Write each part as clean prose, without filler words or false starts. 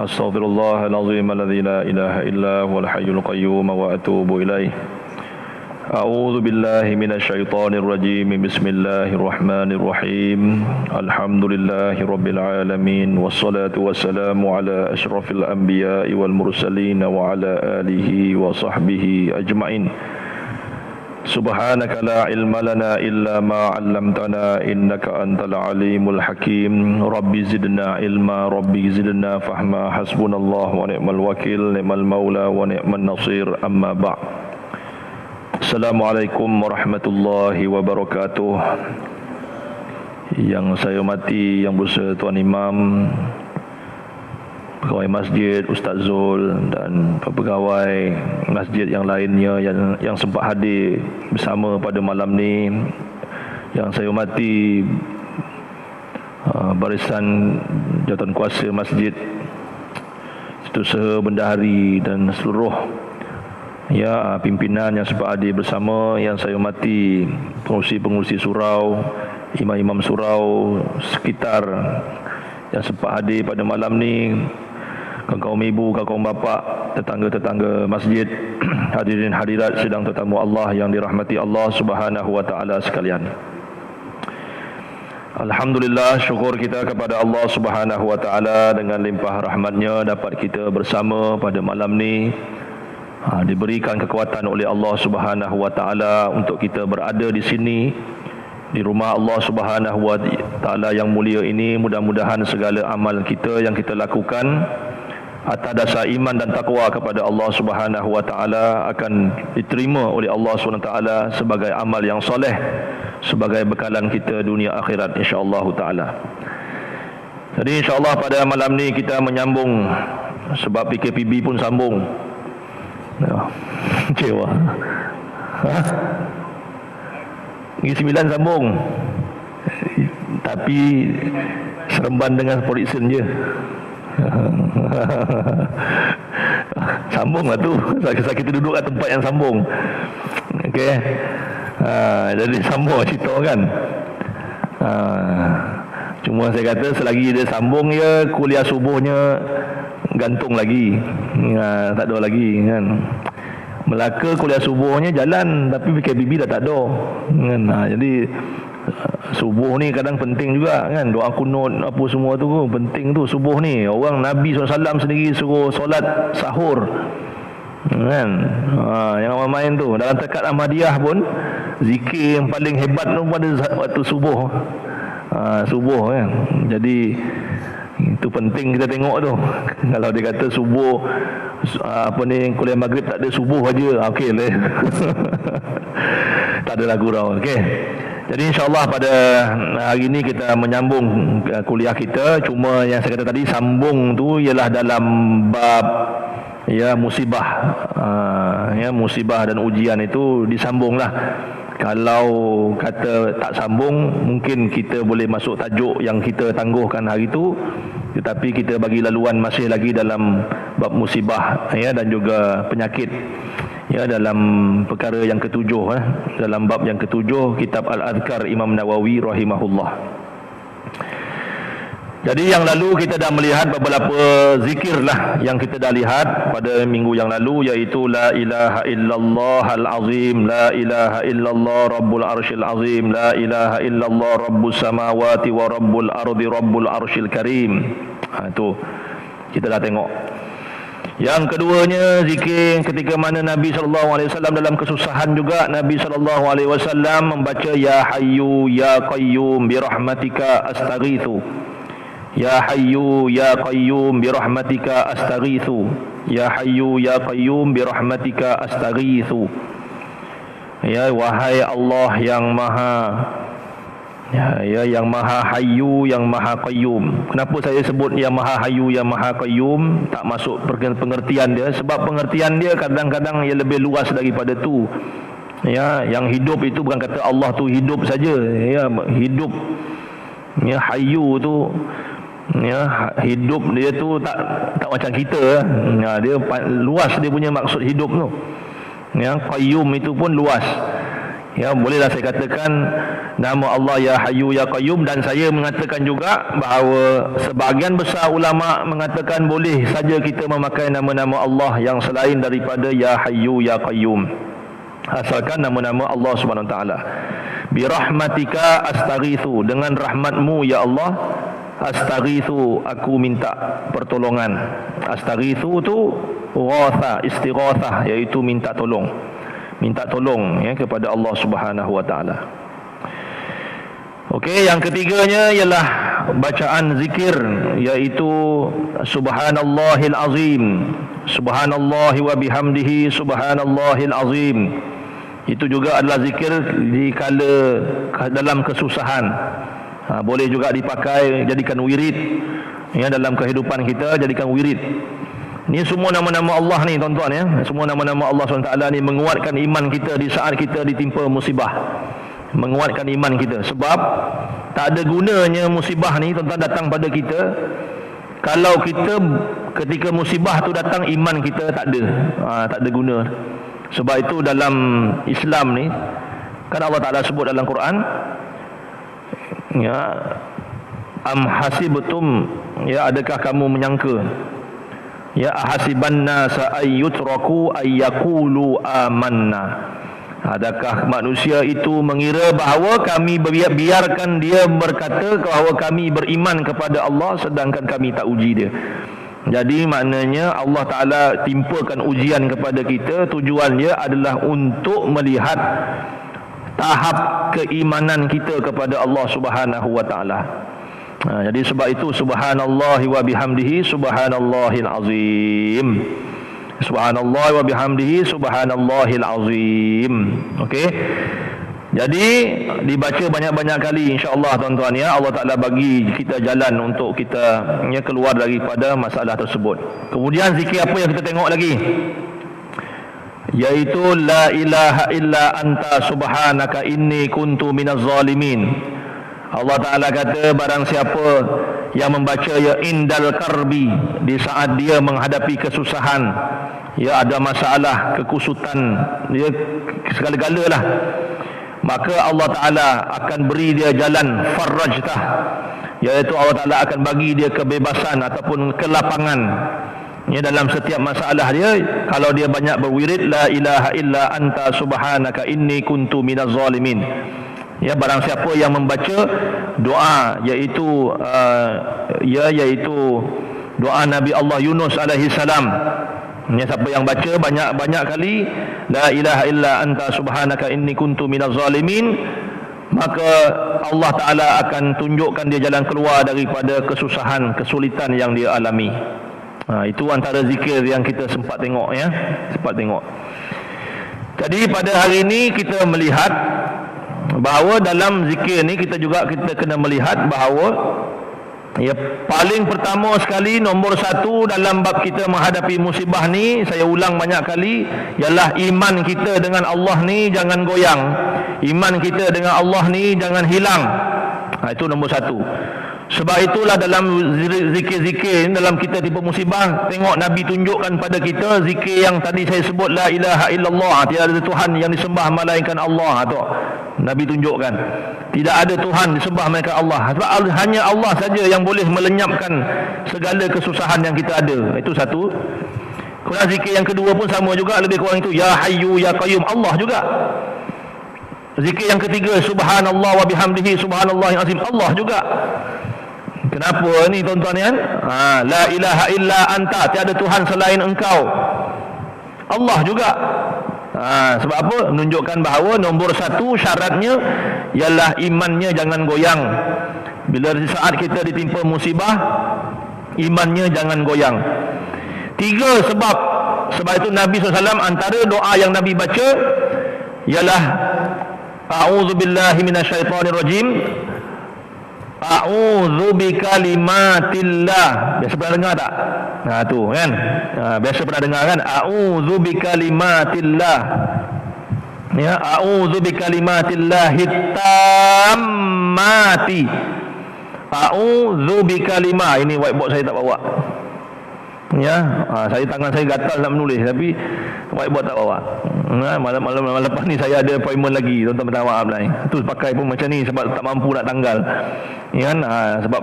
Astaghfirullahalazim alladzi la ilaha illa huwal hayyul qayyum wa atubu ilaih. A'udzu billahi minasyaitonir rajim. Bismillahirrahmanirrahim. Alhamdulillahi rabbil alamin wassalatu wassalamu ala asyrafil anbiya'i wal mursalin wa ala alihi wa sahbihi ajmain. Subhanaka la ilma lana illa ma 'allamtana innaka antal alimul hakim. Rabbi zidna ilma, Rabbi zidna fahma. Hasbunallahu wa ni'mal wakil, ni'mal maula wa ni'man nasir. Amma ba'. Assalamualaikum warahmatullahi wabarakatuh. Yang saya hormati Yang Besar Tuan Imam, pegawai masjid, Ustaz Zul dan pegawai masjid yang lainnya yang sempat hadir bersama pada malam ni. Yang saya hormati barisan jawatankuasa masjid, Setiausaha Bendahari dan seluruh pimpinan yang sempat hadir bersama. Yang saya hormati pengurusi-pengurusi surau, imam-imam surau sekitar yang sempat hadir pada malam ni, kaum ibu, kaum bapa, tetangga-tetangga masjid, hadirin hadirat sidang tetamu Allah yang dirahmati Allah Subhanahu wa taala sekalian. Alhamdulillah, syukur kita kepada Allah Subhanahu wa taala dengan limpah rahmatnya dapat kita bersama pada malam ni. Diberikan kekuatan oleh Allah Subhanahu wa taala untuk kita berada di sini, di rumah Allah Subhanahu wa taala yang mulia ini. Mudah-mudahan segala amal kita yang kita lakukan atas dasar iman dan takwa kepada Allah Subhanahu wa taala akan diterima oleh Allah Subhanahu wa taala sebagai amal yang soleh, sebagai bekalan kita dunia akhirat insya-Allah taala. Jadi insya-Allah pada malam ni kita menyambung, sebab PKPB pun sambung. Kecewa. Negeri Sembilan sambung, tapi Seremban dengan Polisen je. Sambung lah tu. Kita duduk kat tempat yang sambung. Okey. Jadi sambung cerita kan. Cuma saya kata selagi dia sambung ya, kuliah subuhnya gantung lagi. Tak ada lagi kan. Melaka kuliah subuhnya jalan, tapi PKBB dah tak ada kan. Jadi subuh ni kadang penting juga kan, doa kunut apa semua tu penting tu subuh ni. Orang Nabi SAW sendiri suruh solat sahur kan. Yang main tu dalam tekad Ahmadiyah pun zikir yang paling hebat tu pada waktu subuh. Subuh kan. Jadi itu penting kita tengok tu. Kalau dia kata subuh kuliah maghrib tak ada, subuh aja, okey lah. Tak ada lagu gurau. Okey. Jadi insya-Allah pada hari ini kita menyambung kuliah kita. Cuma yang saya kata tadi sambung tu ialah dalam bab musibah. Musibah dan ujian itu disambunglah. Kalau kata tak sambung, mungkin kita boleh masuk tajuk yang kita tangguhkan hari itu, tetapi kita bagi laluan masih lagi dalam bab musibah dan juga penyakit dalam perkara yang ketujuh, dalam bab yang ketujuh kitab Al-Adhkar Imam Nawawi rahimahullah. Jadi yang lalu kita dah melihat beberapa zikir lah yang kita dah lihat pada minggu yang lalu, iaitu la ilaha illallah al-azim, la ilaha illallah rabbul arsyil azim, la ilaha illallah rabbus samawati wa rabbul ardi rabbul arsyil karim. Itu kita dah tengok. Yang keduanya zikir ketika mana Nabi SAW dalam kesusahan juga, Nabi SAW membaca ya hayyu ya qayyum birahmatika astaghithu. Ya hayyu ya qayyum birahmatika astaghithu. Ya hayyu ya qayyum birahmatika astaghithu. Ya wahai Allah yang maha yang maha hayyu, yang maha qayyum. Kenapa saya sebut yang maha hayyu, yang maha qayyum? Tak masuk pengertian dia, sebab pengertian dia kadang-kadang ia lebih luas daripada tu. Yang hidup itu bukan kata Allah tu hidup saja. Hidup hayyu tu hidup dia tu tak macam kita. Dia luas dia punya maksud hidup tu. Qayyum itu pun luas. Ya, bolehlah saya katakan nama Allah Ya Hayyu Ya Qayyum, dan saya mengatakan juga bahawa sebahagian besar ulama mengatakan boleh saja kita memakai nama-nama Allah yang selain daripada Ya Hayyu Ya Qayyum, asalkan nama-nama Allah Subhanahu Wa Taala. Bi rahmatika astaghitsu, dengan rahmatmu ya Allah, astaghitsu, aku minta pertolongan. Astaghitsu tu ghatha, istighatsah, iaitu minta tolong. Minta tolong ya kepada Allah Subhanahu Wa Taala. Okey, yang ketiganya ialah bacaan zikir, iaitu Subhanallahil Azim, Subhanallahi wa bihamdihi, Subhanallahil Azim. Itu juga adalah zikir di kala dalam kesusahan. Boleh juga dipakai, jadikan wirid ya, dalam kehidupan kita, jadikan wirid. Ini semua nama-nama Allah ni tuan-tuan ya. Semua nama-nama Allah SWT ni menguatkan iman kita di saat kita ditimpa musibah. Menguatkan iman kita. Sebab tak ada gunanya musibah ni tuan-tuan datang pada kita kalau kita ketika musibah tu datang iman kita tak ada. Tak ada guna. Sebab itu dalam Islam ni kan Allah Ta'ala sebut dalam Quran ya, am hasibtum, ya, adakah kamu menyangka, ya, ahasiban nasa ayyutraku ayyaqulu amanna, adakah manusia itu mengira bahawa kami biarkan dia berkata bahawa kami beriman kepada Allah sedangkan kami tak uji dia. Jadi maknanya Allah Ta'ala timpakan ujian kepada kita, tujuannya adalah untuk melihat tahap keimanan kita kepada Allah Subhanahu Wa Ta'ala. Jadi sebab itu subhanallahi wa bihamdihi subhanallahil azim. Subhanallah wa bihamdihi subhanallahil azim. Okey. Jadi dibaca banyak-banyak kali insya-Allah tuan-tuan ya. Allah Taala bagi kita jalan untuk kita ya, keluar daripada masalah tersebut. Kemudian zikir apa yang kita tengok lagi? Yaitu la ilaha illa anta subhanaka inni kuntu minaz zalimin. Allah Ta'ala kata barang siapa yang membaca ya indal karbi, di saat dia menghadapi kesusahan, ya ada masalah, kekusutan, dia segala-gala lah, maka Allah Ta'ala akan beri dia jalan farrajtah, iaitu Allah Ta'ala akan bagi dia kebebasan ataupun kelapangan ya, dalam setiap masalah dia. Kalau dia banyak berwirid la ilaha illa anta subhanaka inni kuntu minaz zalimin, ya, barang siapa yang membaca doa iaitu iaitu doa Nabi Allah Yunus alaihi salam, ya, siapa yang baca banyak-banyak kali la ilaha illa anta subhanaka inni kuntu minaz zalimin, maka Allah Ta'ala akan tunjukkan dia jalan keluar daripada kesusahan, kesulitan yang dia alami. Itu antara zikir yang kita sempat tengok ya, sempat tengok. Jadi pada hari ini kita melihat bahawa dalam zikir ni kita kena melihat bahawa ya, paling pertama sekali, nombor satu dalam bab kita menghadapi musibah ni, saya ulang banyak kali, ialah iman kita dengan Allah ni jangan goyang. Iman kita dengan Allah ni jangan hilang. Itu nombor satu. Sebab itulah dalam zikir-zikir dalam kita tipu musibah, tengok Nabi tunjukkan pada kita zikir yang tadi saya sebut, la ilaha illallah, tiada ada Tuhan yang disembah melainkan Allah. Tu Nabi tunjukkan tidak ada Tuhan disembah melainkan Allah. Sebab hanya Allah saja yang boleh melenyapkan segala kesusahan yang kita ada. Itu satu. Kemudian zikir yang kedua pun sama juga, lebih kurang itu, ya hayyu ya qayyum, Allah juga. Zikir yang ketiga, subhanallah wa bihamdihi subhanallahil azim, Allah juga. Kenapa ni tuan-tuan kan? La ilaha illa anta, tiada Tuhan selain engkau, Allah juga. Sebab apa? Menunjukkan bahawa nombor satu syaratnya ialah imannya jangan goyang. Bila di saat kita ditimpa musibah, imannya jangan goyang. Tiga sebab itu Nabi SAW antara doa yang Nabi baca ialah a'udzubillahi minasyaitonirrajim, a'udzu bikalimatillah. Biasa pernah dengar tak? Tu kan. Biasa pernah dengar kan? A'udzu bikalimatillah. Ya, a'udzu bikalimatillahit tammati. A'udzu bikalimah. Ini whiteboard saya tak bawa. Ya, tangan saya gatal nak menulis, tapi whiteboard tak bawa. Malam lepas ni saya ada appointment lagi, tuan-tuan minta maaf lah. Tu pakai pun macam ni sebab tak mampu nak tanggal. Ya kan? Sebab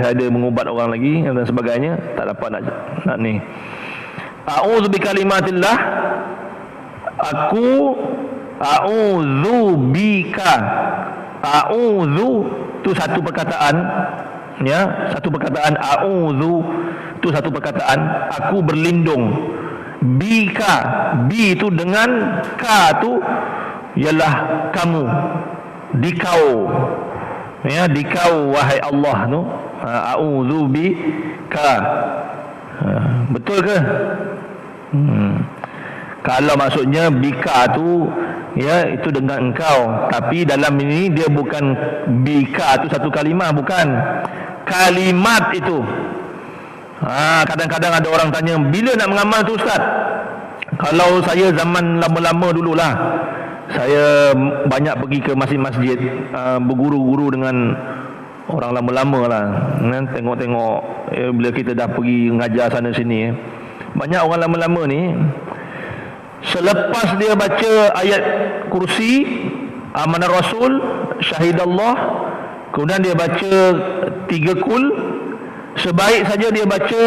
saya ada mengubat orang lagi dan sebagainya, tak dapat nak ni. A'udzu bikalimatillah. Aku a'udzu bika. A'udzu tu satu perkataan, ya, satu perkataan. A'udzu tu satu perkataan, aku berlindung. Bika, bi tu dengan, ka tu ialah kamu, dikau, ya, dikau wahai Allah tu. A'udzu bika. Betul ke? Kalau maksudnya bika tu, ya, itu dengan engkau, tapi dalam ini dia bukan bika tu satu kalimah, bukan kalimat itu. Kadang-kadang ada orang tanya, bila nak mengamal tu Ustaz? Kalau saya zaman lama-lama dululah, saya banyak pergi ke masjid-masjid, berguru-guru dengan orang lama-lama lah, tengok-tengok, bila kita dah pergi mengajar sana sini, banyak orang lama-lama ni, selepas dia baca ayat kursi, amanah Rasul, syahidallah, kemudian dia baca 3 kul, sebaik saja dia baca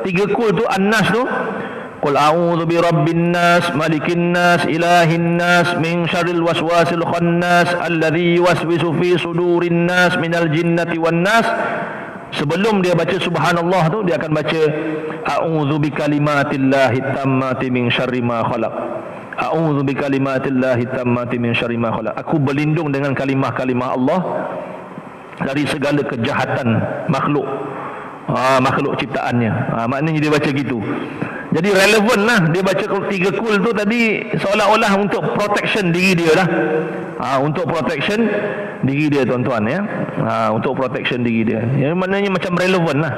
3 kul tu, An-Nas tu, Qul a'udzu birabbin nas, malikin nas, ilahin nas, min syarril waswasil khannas, alladzi yuwaswisu fi sudurin nas minal jinnati wan nas. Sebelum dia baca subhanallah tu, dia akan baca a'udzu bikalimatillahi tammati min syarri ma khalaq. A'udzu bikalimatillahi tammati min syarri ma khalaq. Aku berlindung dengan kalimah-kalimah Allah dari segala kejahatan makhluk, makhluk ciptaannya. Maknanya dia baca gitu. Jadi relevan lah dia baca 3 kul tu tadi, seolah-olah untuk protection diri dia lah. Untuk protection diri dia, tuan-tuan, ya. Untuk protection diri dia. Ya, maknanya macam relevan lah.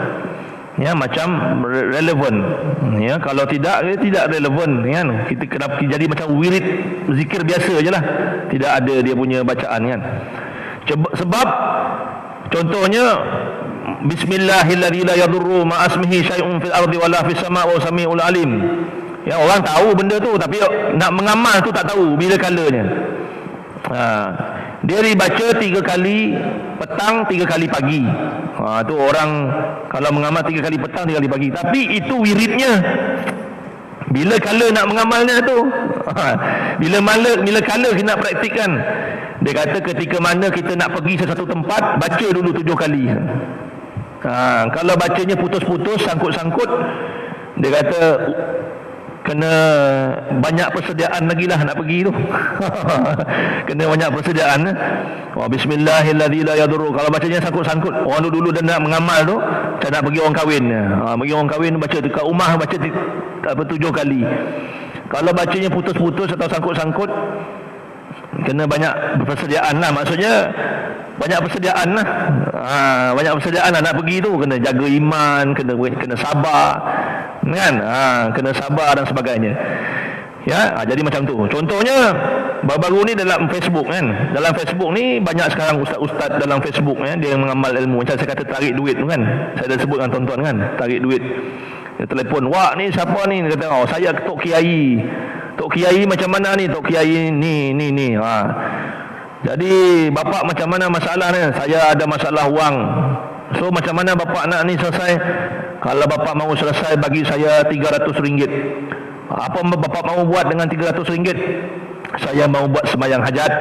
Ya, macam relevan. Ya, kalau tidak, tidak relevan, kan. Kita kena jadi macam wirid zikir biasa je lah. Tidak ada dia punya bacaan, kan. Sebab contohnya bismillahilladzi la yadurru ma asmihi syai'un fil ardi wala fis sama' wa samiul alim. Ya, orang tahu benda tu, tapi nak mengamal tu tak tahu bila kalanya. Dia dibaca 3 kali petang, 3 kali pagi. Tu orang kalau mengamal 3 kali petang, 3 kali pagi. Tapi itu wiridnya. Bila kala nak mengamalnya tu, bila kala kita nak praktikkan. Dia kata ketika mana kita nak pergi sesuatu tempat, baca dulu 7 kali. Kalau bacanya putus-putus, sangkut-sangkut, dia kata kena banyak persediaan lagi lah nak pergi tu. Kena banyak persediaan. Bismillahilladzi la yadurru. Kalau bacanya sangkut-sangkut, orang dulu dan nak mengamal tu, macam nak pergi orang kahwin. Pergi orang kahwin baca dekat rumah, baca 7 kali. Kalau bacanya putus-putus atau sangkut-sangkut, kena banyak persediaan lah. Maksudnya banyak persediaan lah. Banyak persediaan lah nak pergi tu. Kena jaga iman, kena sabar, kan? Kena sabar dan sebagainya. Ya, jadi macam tu. Contohnya baru-baru ni dalam Facebook, kan. Dalam Facebook ni banyak sekarang ustaz-ustaz dalam Facebook, kan, dia mengamal ilmu. Macam saya kata tarik duit tu, kan. Saya dah sebut dengan tuan-tuan, kan, tarik duit. Dia telefon, "Wak, ni siapa ni?" Dia kata, "Saya Tok Kiai." "Tok Kiai macam mana ni?" "Tok Kiai ni." Jadi bapak macam mana masalah ni? "Saya ada masalah wang." "So macam mana bapak nak ni selesai?" "Kalau bapak mahu selesai, bagi saya RM300. "Apa bapak mahu buat dengan RM300? "Saya mahu buat sembahyang hajat,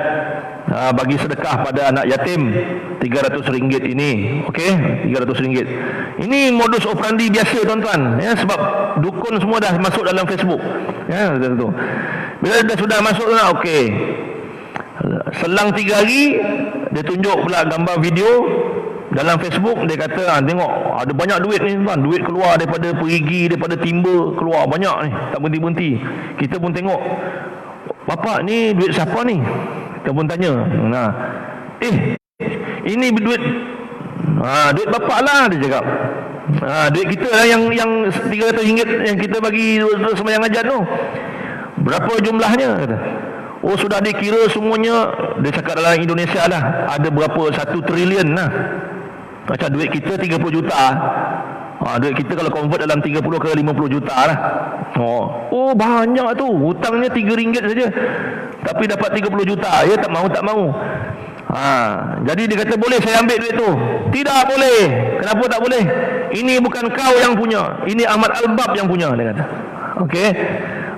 bagi sedekah pada anak yatim. RM300 ini." Okey, RM300. Ini modus operandi biasa, tuan-tuan, ya, sebab dukun semua dah masuk dalam Facebook, ya, tu. Bila dah sudah masuk tu, okey, selang 3 hari dia tunjuk pula gambar video dalam Facebook. Dia kata, "Tengok, ada banyak duit ni, tuan. Duit keluar daripada perigi, daripada timba, keluar banyak ni, tak berhenti-berhenti." Kita pun tengok, "Bapak, ni duit siapa ni?" Kita pun tanya. Ini duit duit bapak lah," dia cakap. Duit kita lah yang RM300 yang kita bagi sembahyang hajat tu. "Berapa jumlahnya?" kata. "Oh, sudah dikira semuanya." Dia cakap dalam Indonesia lah, ada berapa 1 trilion lah. Macam duit kita 30 juta. Duit kita kalau convert dalam 30 ke 50 juta lah. Oh banyak tu. Hutangnya RM3 saja. Tapi dapat 30 juta. Ya tak mau. Jadi dia kata, boleh saya ambil duit tu? Tidak boleh. Kenapa tak boleh? Ini bukan kau yang punya. Ini Ahmad Albab yang punya, dia kata. Okey.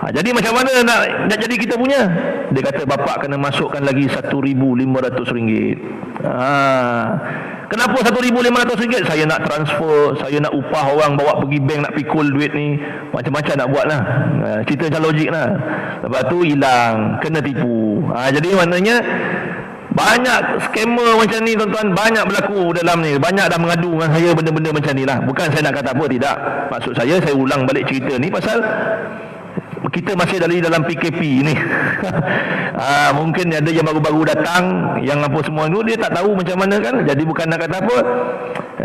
Jadi macam mana nak jadi kita punya? Dia kata, bapak kena masukkan lagi RM1,500. Kenapa RM1,500? Saya nak transfer, saya nak upah orang bawa pergi bank nak pikul duit ni. Macam-macam nak buat lah. Cerita macam logik lah. Lepas tu hilang, kena tipu. Jadi maknanya banyak scammer macam ni tuan-tuan, banyak berlaku dalam ni. Banyak dah mengadu dengan saya benda-benda macam ni lah. Bukan saya nak kata apa, tidak. Maksud saya ulang balik cerita ni pasal kita masih dalam PKP ni. Mungkin ada yang baru-baru datang, yang apa semua tu dia tak tahu macam mana kan. Jadi bukan nak kata apa.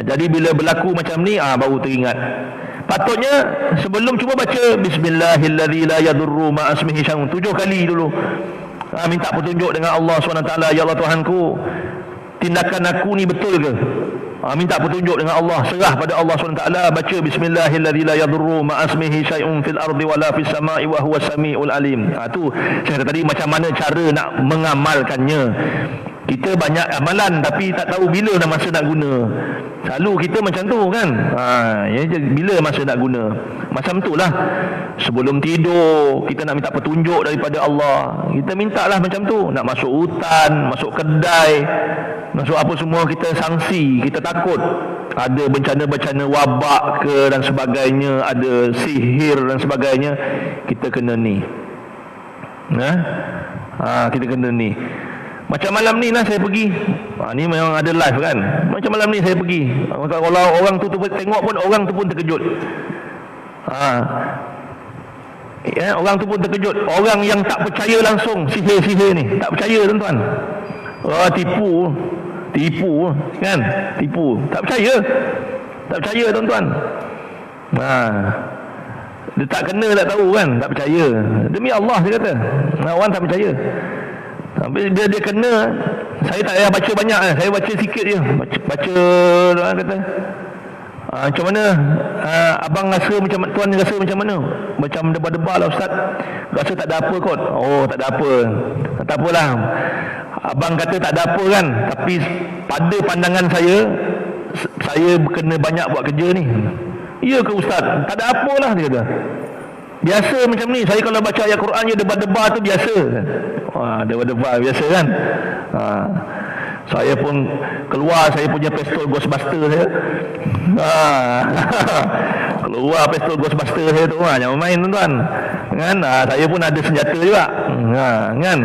Jadi bila berlaku macam ni baru teringat. Patutnya sebelum cuba baca Bismillahirrahmanirrahim la yadurru ma asmihi syai'un 7 kali dulu. Minta petunjuk dengan Allah SWT. Ya Allah Tuhanku, tindakan aku ni betul ke? Minta petunjuk dengan Allah, serah pada Allah SWT. Baca Bismillahirrahmanirrahim la yadurru ma asmihi syai'un fil ardi wala fis sama'i wa huwas samiul alim. Tu saya kata tadi, macam mana cara nak mengamalkannya. Kita banyak amalan tapi tak tahu bila dah masa nak guna. Selalu kita macam tu kan. Bila masa nak guna. Macam tu lah. Sebelum tidur kita nak minta petunjuk daripada Allah. Kita mintalah macam tu. Nak masuk hutan, masuk kedai, masuk apa semua, kita sangsi, kita takut ada bencana-bencana wabak ke dan sebagainya, ada sihir dan sebagainya. Kita kena ni. Kita kena ni. Macam malam ni lah saya pergi. Ni memang ada live kan. Macam malam ni saya pergi. Kalau orang tu tengok pun, orang tu pun terkejut. Orang tu pun terkejut. Orang yang tak percaya langsung sihir-sihir ni, tak percaya tuan-tuan. Tipu kan. Tipu. Tak percaya tuan-tuan. Dia tak kena tak tahu kan. Tak percaya. Demi Allah dia kata. Orang tak percaya. Tapi bila dia kena, saya tak payah baca banyak, saya baca sikit je. Baca orang kata, macam mana abang rasa, macam tuan rasa macam mana? Macam debar-debar lah ustaz. Rasa tak ada apa kot. Tak ada apa. Tak apalah. Abang kata tak ada apa kan, tapi pada pandangan saya kena banyak buat kerja ni. Ya ke ustaz? Tak ada apalah dia kata. Biasa macam ni. Saya kalau baca ayat Quran je debar-debar tu biasa. Debar-debar biasa kan. Saya pun keluar saya punya pistol Ghostbuster saya. Keluar pistol Ghostbuster saya tu. Jangan main tuan-tuan. Kan? Saya pun ada senjata juga. Kan?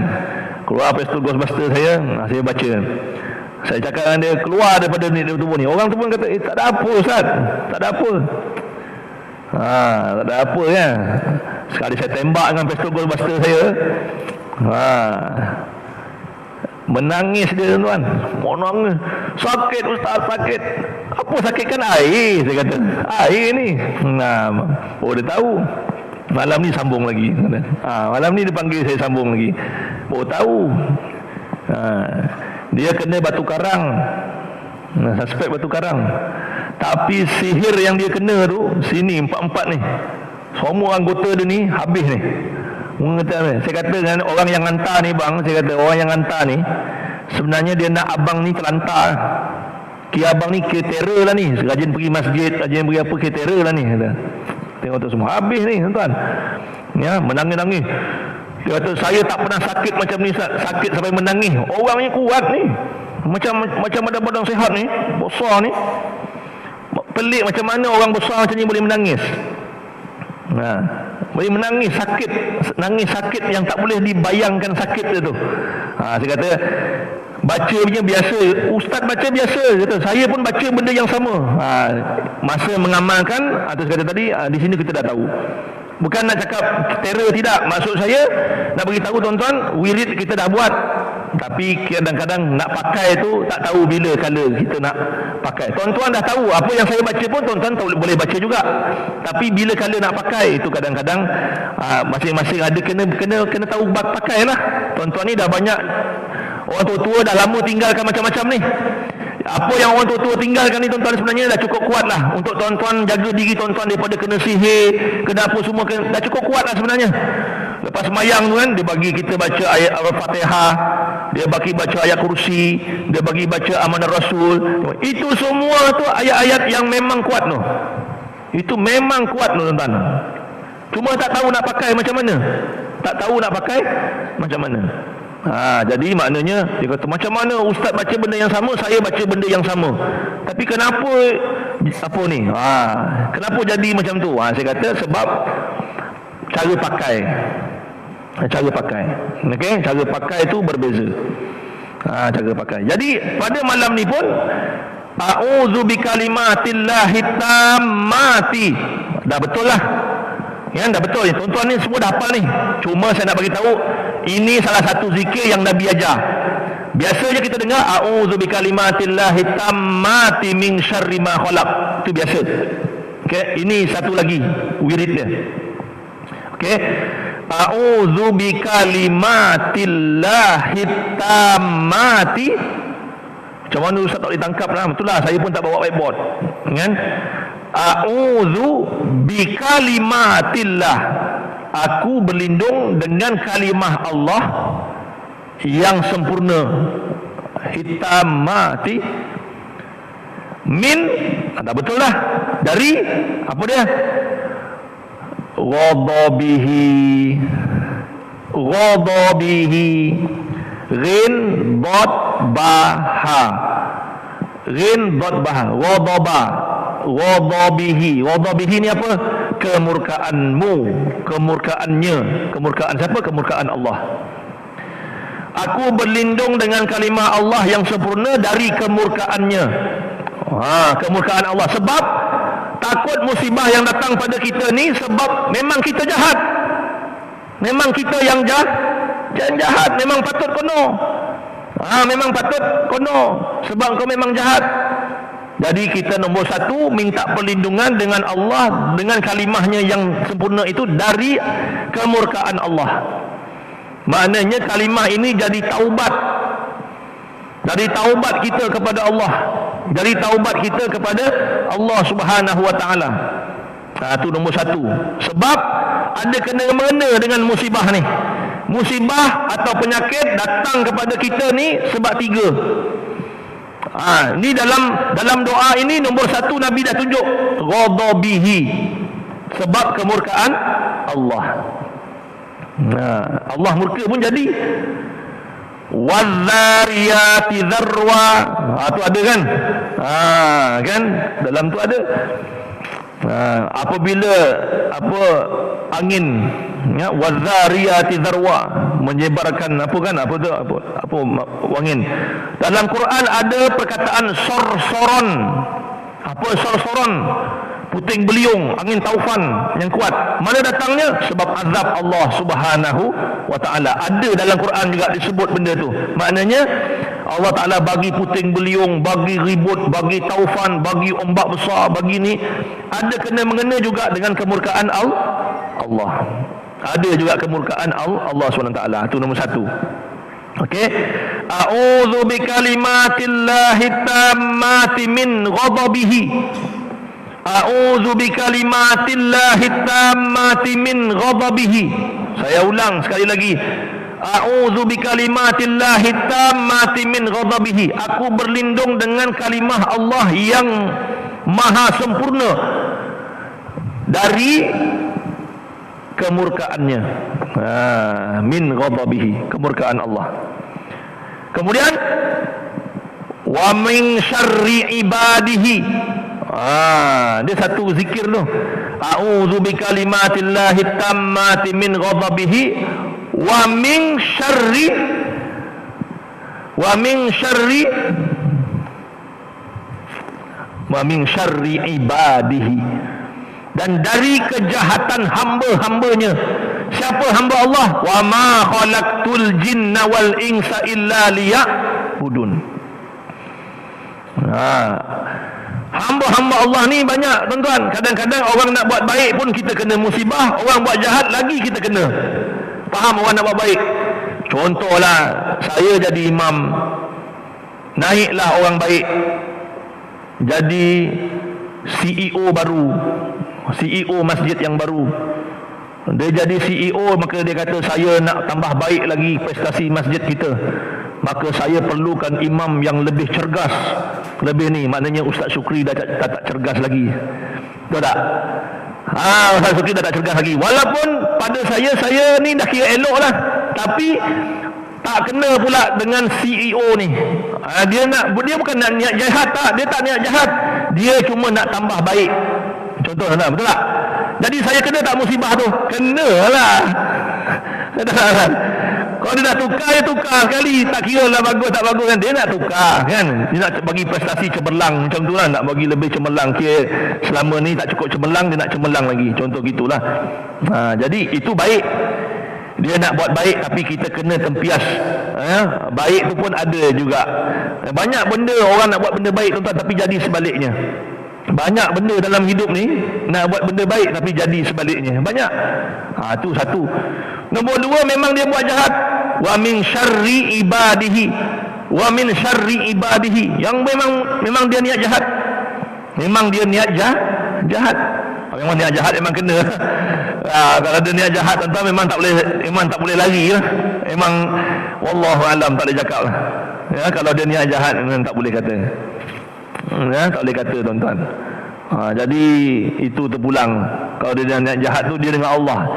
Keluar pistol Ghostbuster saya. Saya baca. Saya cakap dengan dia, keluar daripada tubuh ni. Orang tu pun kata, tak ada apa ustaz. Tak ada apa. Tak ada apa kan. Sekali saya tembak dengan pistol Ghostbuster saya. Menangis dia tuan. Menangis. Sakit ustaz, sakit. Apa sakit kan? Air, saya kata. Air ni. Dia tahu. Malam ni sambung lagi. Malam ni dia panggil saya sambung lagi. Tahu. Dia kena batu karang. Suspek batu karang. Tapi sihir yang dia kena tu, sini empat-empat ni, semua anggota dia ni habis ni. Saya kata dengan orang yang hantar ni bang, saya kata orang yang hantar ni sebenarnya dia nak abang ni terlantar. Kira abang ni kira terror lah ni. Rajin pergi masjid, rajin pergi apa, kira terror lah ni. Tengok tu semua habis ni tuan-tuan. Menangis-nangis. Dia kata saya tak pernah sakit macam ni, sakit sampai menangis. Orang ni kuat ni. Macam badan sehat ni, besar ni. Pelik macam mana orang besar macam ni boleh menangis. Boleh menangis sakit, nangis sakit yang tak boleh dibayangkan sakit dia tu. Saya kata baca punya biasa, ustaz baca biasa, kata saya pun baca benda yang sama. Masa mengamalkan, atas kata tadi, di sini kita dah tahu. Bukan nak cakap terror, tidak. Maksud saya nak bagi tahu tuan-tuan, wirid kita dah buat. Tapi kadang-kadang nak pakai tu tak tahu bila kala kita nak pakai. Tuan-tuan dah tahu apa yang saya baca pun tuan-tuan boleh baca juga. Tapi bila kala nak pakai itu kadang-kadang masing-masing ada kena tahu pakai lah. Tuan-tuan ni dah banyak, orang tua-tua dah lama tinggalkan macam-macam ni. Apa yang orang tua-tua tinggalkan ni tuan-tuan sebenarnya dah cukup kuat lah untuk tuan-tuan jaga diri tuan-tuan daripada kena sihir, kena apa semua, dah cukup kuat lah sebenarnya. Lepas semayang tu kan, dia bagi kita baca ayat Al-Fatihah, dia bagi baca ayat kursi, dia bagi baca amanah Rasul. Itu semua tu ayat-ayat yang memang kuat tu. Itu memang kuat tu tuan-tuan. Cuma tak tahu nak pakai macam mana. Tak tahu nak pakai macam mana. Jadi maknanya dia kata, macam mana ustaz baca benda yang sama, saya baca benda yang sama, tapi kenapa apa ni? Kenapa jadi macam tu? Saya kata sebab cara pakai. Cara pakai. Okey, cara pakai itu berbeza. Cara pakai. Jadi pada malam ni pun a'udzu bikalimatillahi tammati. Dah betul lah. Ya, dah betul ni. Tuan-tuan ni semua dah hafal ni. Cuma saya nak bagi tahu, ini salah satu zikir yang Nabi ajar. Biasanya kita dengar a'udzu bikalimatillahi tammati min syarri ma khalaq. Itu biasa. Okey, ini satu lagi wiridnya. Okey. A'udzu bikalimatillahi tammati. Macam mana ustaz tak boleh tangkap lah? Betul lah, saya pun tak bawa whiteboard. Kan? A'udzu bikalimatillah. Aku berlindung dengan kalimah Allah yang sempurna. Hitamati min, tak betul lah, dari apa dia? Ghadabihi. Ghadabihi. Ghin dot baha. Ghin dot baha. Ghadaba. Ghadabihi. Ghadabihi ni apa? Kemurkaanmu, kemurkaannya. Kemurkaan siapa? Kemurkaan Allah. Aku berlindung dengan kalimah Allah yang sempurna dari kemurkaannya. Kemurkaan Allah. Sebab takut musibah yang datang pada kita ni sebab memang kita jahat. Memang kita yang jahat. Memang patut kono. Memang patut kono. Sebab kau memang jahat. Jadi kita nombor satu, minta perlindungan dengan Allah, dengan kalimahnya yang sempurna itu dari kemurkaan Allah. Maknanya kalimah ini jadi taubat. Dari taubat kita kepada Allah. Dari taubat kita kepada Allah Subhanahu wa ta'ala. Itu nombor satu. Sebab ada kena-mengena dengan musibah ni. Musibah atau penyakit datang kepada kita ni sebab tiga. Ni dalam doa ini nombor satu Nabi dah tunjuk ghadabihi, sebab kemurkaan Allah. Allah murka pun jadi. Wadzariyati dzarwa. Tu ada kan? Kan? Dalam tu ada. Apabila angin, ya, wadzariyati dzarwa, menyebarkan apa angin. Dalam Quran ada perkataan sorsoron. Apa sorsoron? Puting beliung, angin taufan yang kuat. Mana datangnya? Sebab azab Allah Subhanahu wa ta'ala. Ada dalam Quran juga disebut benda tu. Maknanya Allah Ta'ala bagi puting beliung, bagi ribut, bagi taufan, bagi ombak besar, bagi ni. Ada kena-mengena juga dengan kemurkaan Allah. Ada juga kemurkaan Allah SWT. Itu nombor satu. Okey. A'udzu bikalimatillahi tammati min ghadabihi. A'udzu bikalimatillahi tammati min ghadabihi. Saya ulang sekali lagi. A'udzu bikalimatillahi tammati min ghadabihi. Aku berlindung dengan kalimah Allah yang maha sempurna dari kemurkaannya. Min ghadabihi, kemurkaan Allah. Kemudian wa min syarri ibadihi. Dia satu zikir tu. A'udzu bikalimatillahi tammati min ghadabihi wa min syarri ibadihi, dan dari kejahatan hamba-hambanya. Siapa hamba Allah? Wa ma khalaqtul jinna wal insa illa liya'budun. Hamba-hamba Allah ni banyak tuan-tuan. Kadang-kadang orang nak buat baik pun kita kena musibah, orang buat jahat lagi kita kena. Faham orang nak buat baik? Contohlah, saya jadi imam naiklah orang baik jadi CEO baru, CEO masjid yang baru. Dia jadi CEO, maka dia kata, saya nak tambah baik lagi prestasi masjid kita, maka saya perlukan imam yang lebih cergas. Lebih ni maknanya Ustaz Syukri dah tak cergas lagi. Betul tak? Ustaz Syukri dah tak cergas lagi. Walaupun pada saya ni dah kira elok lah, tapi tak kena pula dengan CEO ni. Dia bukan nak niat jahat, tak. Dia tak niat jahat, dia cuma nak tambah baik. Contoh tak? Betul tak? Jadi saya kena tak musibah tu? Kena lah. Kalau dia nak tukar, dia tukar sekali. Tak kira lah bagus tak bagus kan. Dia nak tukar kan. Dia nak bagi prestasi cemerlang macam tu lah. Nak bagi lebih cemerlang. Kira selama ni tak cukup cemerlang, dia nak cemerlang lagi. Contoh gitulah. Jadi itu baik. Dia nak buat baik, tapi kita kena tempias. Baik tu pun ada juga. Banyak benda orang nak buat benda baik tuan-tuan, tapi jadi sebaliknya. Banyak benda dalam hidup ni nak buat benda baik tapi jadi sebaliknya. Banyak. Tu satu. Nombor dua, memang dia buat jahat. Wa min syarri ibadihi. Wa min syarri ibadihi. Yang memang dia niat jahat. Memang dia niat jahat. Memang niat jahat memang kena. Kalau dia niat jahat tuan-tuan, memang tak boleh lari lah. Memang wallahu alam, tak boleh cakap lah. Kalau dia niat jahat memang tak boleh kata. Tak boleh kata tuan-tuan. Jadi itu terpulang. Kalau dia niat jahat tu, dia dengan Allah.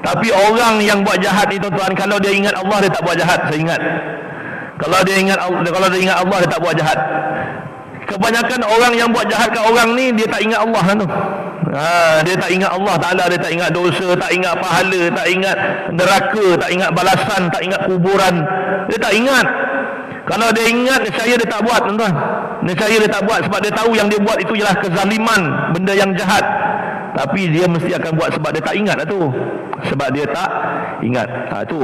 Tapi orang yang buat jahat ni tuan-tuan, kalau dia ingat Allah, dia tak buat jahat. Saya ingat, kalau dia ingat Allah, dia tak buat jahat. Kebanyakan orang yang buat jahat kat orang ni, dia tak ingat Allah tu. Dia tak ingat Allah Ta'ala, dia tak ingat dosa, tak ingat pahala, tak ingat neraka, tak ingat balasan, tak ingat kuburan. Dia tak ingat. Kalau dia ingat, nescaya dia tak buat tuan-tuan. Nescaya dia tak buat, sebab dia tahu yang dia buat itu ialah kezaliman, benda yang jahat. Tapi dia mesti akan buat sebab dia tak ingat lah tu. Sebab dia tak ingat. Tu.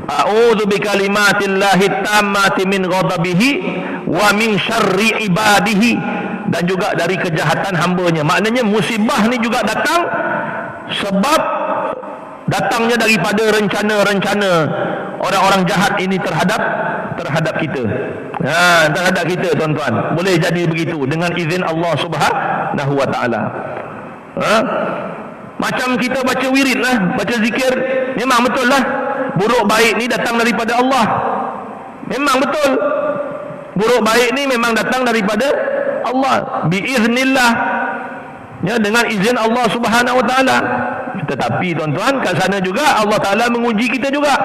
A'udzu bikalimatillahi tammati min ghadabihi wa min syarri ibadihi. Dan juga dari kejahatan hambanya. Maknanya musibah ni juga datang sebab datangnya daripada rencana-rencana orang-orang jahat ini terhadap kita. Terhadap kita tuan-tuan. Boleh jadi begitu dengan izin Allah Subhanahu wa taala. Macam kita baca wirid lah, baca zikir, memang betul lah buruk baik ni datang daripada Allah. Memang betul. Buruk baik ni memang datang daripada Allah, biiznillah, dengan izin Allah Subhanahu wa taala. Tetapi tuan-tuan, kat sana juga Allah Taala menguji kita juga.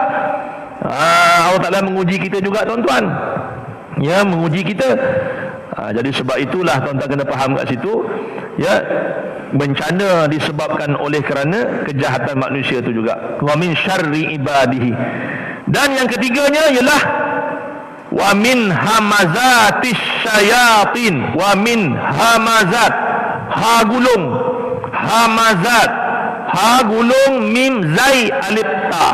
Allah Taala menguji kita juga tuan-tuan. Menguji kita. Jadi sebab itulah tuan-tuan kena faham kat situ, bencana disebabkan oleh kerana kejahatan manusia itu juga. Wa min syarri ibadihi. Dan yang ketiganya ialah wa min hamazatis syayatin. Wa min hamazat, ha gulung, hamazat, ha gulung mim zai alif ta.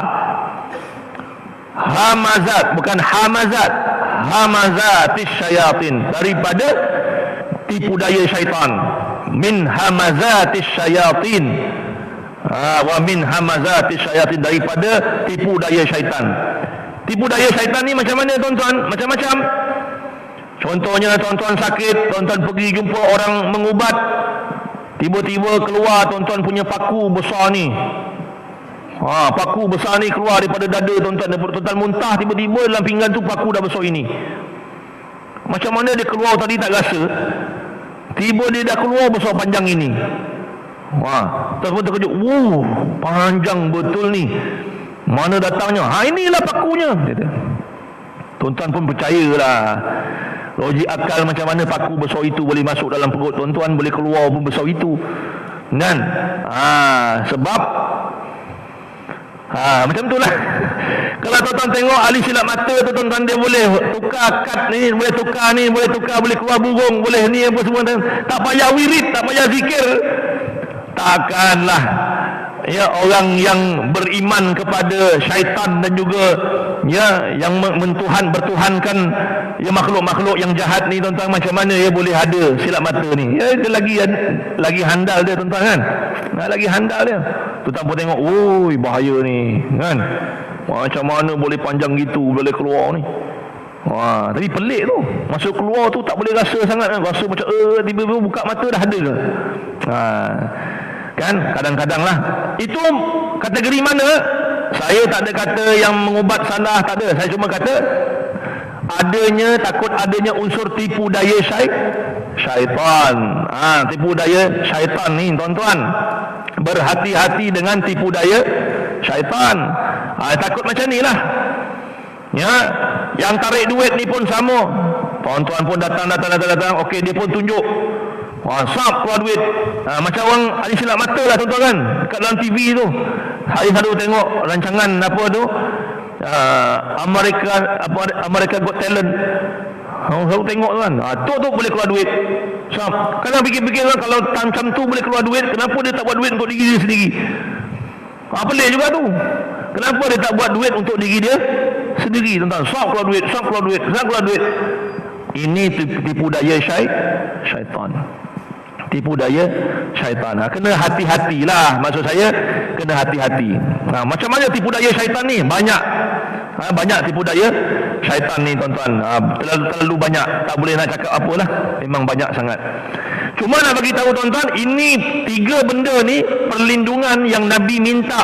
Hamazat, bukan hamazat. Hamazatis syayatin, daripada tipu daya syaitan. Min hamazatis syayatin. Wa min hamazatis syayatin, daripada tipu daya syaitan. Tipu daya syaitan ni macam mana tuan-tuan? Macam-macam. Contohnya tuan-tuan sakit, tuan-tuan pergi jumpa orang mengubat, tiba-tiba keluar tuan-tuan punya paku besar ni. Paku besar ni keluar daripada dada tuan-tuan. Tuan-tuan muntah, tiba-tiba dalam pinggan tu paku dah besar ini. Macam mana dia keluar tadi tak rasa, tiba dia dah keluar besar panjang ini. Tuan-tuan terkejut, panjang betul ni, mana datangnya? Inilah pakunya. Tuan-tuan pun percayalah. Logik akal macam mana paku besar itu boleh masuk dalam perut tuan-tuan, boleh keluar pun besar itu. Kan? Sebab macam itulah. Kalau tuan-tuan tengok ahli silap mata tu tuan-tuan, dia boleh tukar kad ni, boleh tukar ni, boleh tukar, boleh keluar burung, boleh ni apa semua. Tak payah wirid, tak payah zikir. Takkanlah orang yang beriman kepada syaitan dan juga yang bertuhankan makhluk-makhluk yang jahat ni tuan-tuan, macam mana boleh ada silap mata ni? Dia lagi handal dia tuan-tuan kan? Lagi handal dia. Tuan-tuan pun tengok, bahaya ni kan? Macam mana boleh panjang gitu, boleh keluar ni? Wah, tapi pelik tu. Masuk keluar tu tak boleh rasa sangat kan. Rasa macam tiba-tiba buka mata dah ada ke. Kan kadang-kadang lah. Itu kategori mana? Saya tak ada kata yang mengubat salah, tak ada. Saya cuma kata takut adanya unsur tipu daya syaitan. Tipu daya syaitan ni tuan-tuan. Berhati-hati dengan tipu daya syaitan. Takut macam ni lah. Ya, yang tarik duit ni pun sama. Tuan-tuan pun datang. Okey, dia pun tunjuk. Sap keluar duit. Macam orang ada silap mata lah tuan-tuan kan. Dekat dalam TV tu. Saya selalu tengok rancangan apa tu. America Got Talent. Selalu tengok kan. Tu boleh keluar duit. Sap. Kadang fikir-fikir kan, kalau macam tu boleh keluar duit, kenapa dia tak buat duit untuk diri dia sendiri? Pelik juga tu. Kenapa dia tak buat duit untuk diri dia sendiri, tuan-tuan? Sap keluar duit. Ini tipu daya syaitan. Tipu daya syaitan. Kena hati-hatilah. Maksud saya, kena hati-hati. Macam mana tipu daya syaitan ni? Banyak. Banyak tipu daya syaitan ni tuan-tuan. Terlalu banyak. Tak boleh nak cakap apalah. Memang banyak sangat. Cuma nak bagi tahu tuan-tuan, ini 3 benda ni perlindungan yang Nabi minta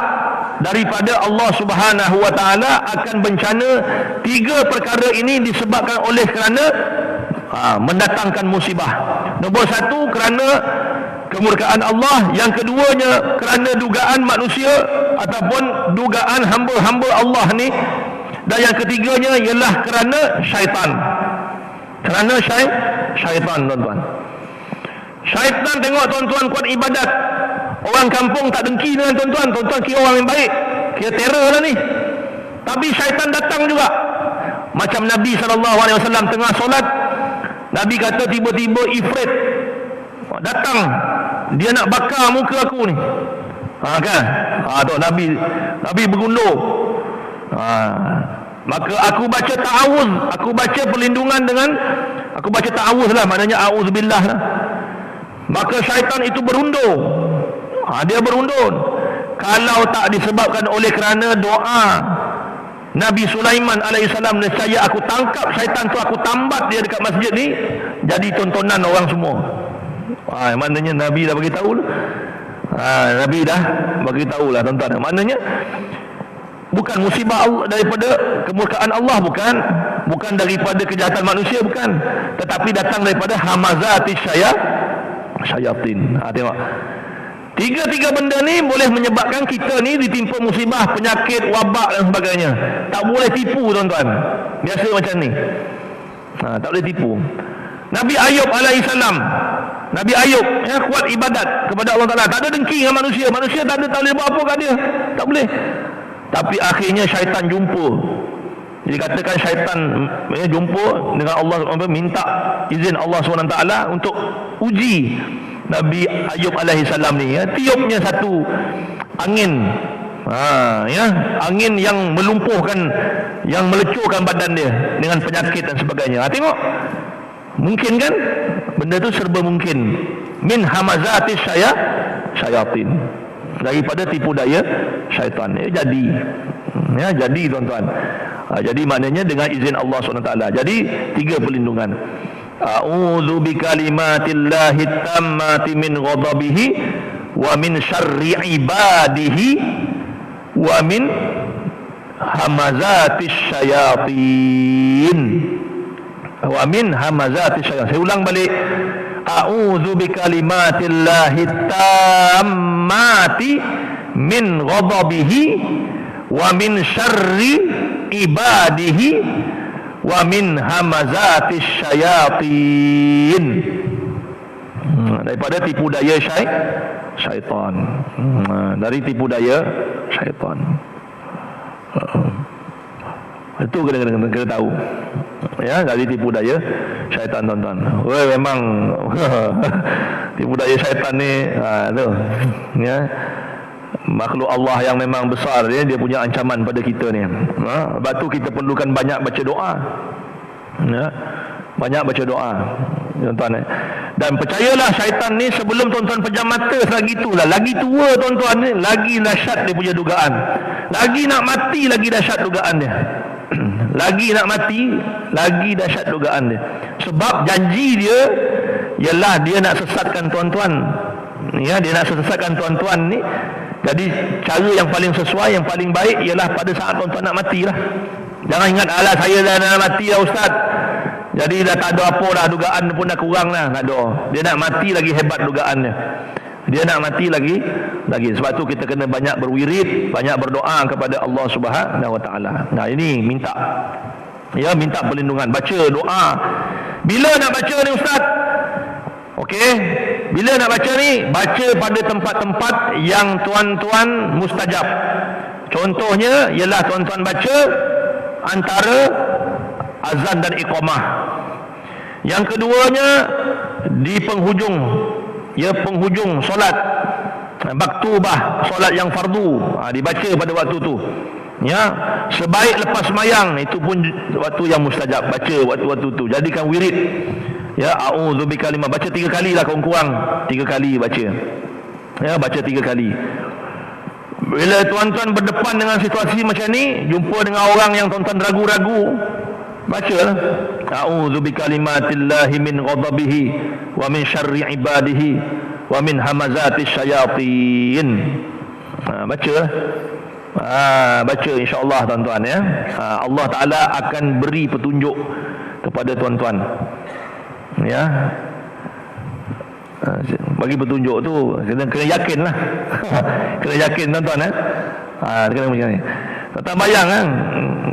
daripada Allah Subhanahu Wa Taala akan bencana. 3 perkara ini disebabkan oleh kerana mendatangkan musibah. Nombor 1 kerana kemurkaan Allah, yang keduanya kerana dugaan manusia ataupun dugaan hamba-hamba Allah ni, dan yang ketiganya ialah kerana syaitan. Kerana syaitan tuan-tuan. Syaitan tengok tuan-tuan kuat ibadat. Orang kampung tak dengki dengan tuan-tuan. Tuan-tuan kira orang yang baik, kira terror lah ni. Tapi syaitan datang juga. Macam Nabi SAW tengah solat, Nabi kata tiba-tiba ifrit datang, dia nak bakar muka aku ni. Kan? Tu Nabi bergundur. Maka aku baca ta'awuz, aku baca perlindungan dengan, aku baca ta'awuz lah, maknanya a'udzubillah lah. Maka syaitan itu berundur. Dia berundur. Kalau tak disebabkan oleh kerana doa Nabi Sulaiman alaihissalam, nescaya aku tangkap syaitan tu, aku tambat dia dekat masjid ni, jadi tontonan orang semua. Maknanya Nabi dah bagi tahu. Nabi dah bagi tahu lah tuan-tuan. Maknanya bukan musibah Allah, daripada kemurkaan Allah, bukan daripada kejahatan manusia, bukan, tetapi datang daripada hamazatis syayatin. Tengok, tiga benda ni boleh menyebabkan kita ni ditimpa musibah, penyakit, wabak dan sebagainya. Tak boleh tipu tuan-tuan. Biasa macam ni. Tak boleh tipu. Nabi Ayub alaihissalam, Nabi Ayub kuat ibadat kepada Allah Ta'ala, tak ada dengki dengan manusia. Manusia tak boleh buat apa kat dia, tak boleh. Tapi akhirnya syaitan jumpa. Jadi katakan syaitan jumpa dengan Allah, minta izin Allah SWT untuk uji Nabi Ayub alaihissalam ni. Tiupnya satu angin, angin yang melumpuhkan, yang melecurkan badan dia dengan penyakit dan sebagainya. Tengok, mungkin kan? Benda tu serba mungkin. Min hamazatis syayatin, daripada tipu daya syaitan. Jadi tuan-tuan. Jadi maknanya dengan izin Allah SWT. Jadi 3 perlindungan. A'udzu bikalimatillahi tammati min ghadabihi wa min syarri ibadihi wa min hamazatis syayatin. Wa min hamazatis syayatin. Saya ulang balik. A'udzu bikalimatillahi tammati min ghadabihi wa min syarri ibadihi wa min hamazatis syayatin. Daripada tipu daya syaitan. Dari tipu daya syaitan. Itu kena tahu. Dari tipu daya syaitan tuan-tuan. Memang tipu daya syaitan ni tu. Makhluk Allah yang memang besar, dia punya ancaman pada kita ni. Sebab tu kita perlukan banyak baca doa. Banyak baca doa tuan-tuan. Dan percayalah syaitan ni sebelum tuan-tuan pejam mata, lagi itulah, lagi tua tuan-tuan ni, lagi dahsyat dia punya dugaan. Lagi nak mati, lagi dahsyat dugaan dia. Lagi nak mati, lagi dahsyat dugaan dia. Sebab janji dia ialah dia nak sesatkan tuan-tuan. Ya, dia nak sesatkan tuan-tuan ni. Jadi cara yang paling sesuai, yang paling baik ialah pada saat tuan-tuan nak mati lah. Jangan ingat, alah saya dah nak mati lah ustaz, jadi dah tak ada apa dah, dugaan pun dah kurang lah. Tak ada. Dia nak mati lagi hebat dugaannya. Dia nak mati lagi. Sebab tu kita kena banyak berwirid, banyak berdoa kepada Allah Subhanahu Wa Taala. Nah, ini minta. Ya, minta perlindungan, baca doa. Bila nak baca ni ustaz? Okey, bila nak baca ni, baca pada tempat-tempat yang tuan-tuan mustajab. Contohnya ialah tuan-tuan baca antara azan dan iqamah. Yang keduanya di penghujung, ya, penghujung solat maktubah, solat yang fardu, dibaca pada waktu tu. Ya, sebaik lepas sembahyang, itu pun waktu yang mustajab, baca waktu-waktu tu. Jadikan wirid. Ya, a'udzu bikalimah, baca 3 kali lah kurang-kurang. 3 kali baca. Ya, baca 3 kali. Bila tuan-tuan berdepan dengan situasi macam ni, jumpa dengan orang yang tuan-tuan ragu-ragu, bacalah a'udzu bikalimatillahi min ghadabihi wa min syarri ibadihi wa min hamazatis syayatin. Bacalah. Baca insya-Allah tuan-tuan, ya. Allah Taala akan beri petunjuk kepada tuan-tuan. Ya. Bagi petunjuk tu kena yakin lah. Kena yakin tuan-tuan, kena macam ni. Tuan-tuan bayang kan,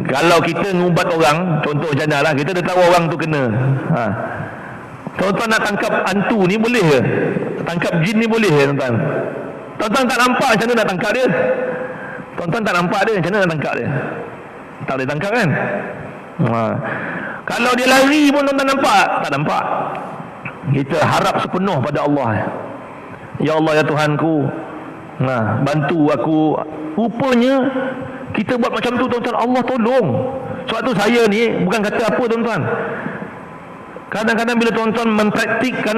kalau kita ngubat orang, contoh macam mana lah, kita dah tahu orang tu kena. Tuan-tuan nak tangkap hantu ni boleh ke? Tangkap jin ni boleh ke tuan-tuan? Tuan-tuan tak nampak, macam mana nak tangkap dia? Tuan-tuan tak nampak dia, macam mana nak tangkap dia? Tak boleh tangkap kan? Kalau dia lari pun tuan-tuan nampak? Tak nampak. Kita harap sepenuh pada Allah. Ya Allah, ya Tuhanku, bantu aku. Rupanya kita buat macam tu tuan-tuan, Allah tolong. Sebab tu saya ni bukan kata apa tuan-tuan, kadang-kadang bila tuan-tuan mempraktikkan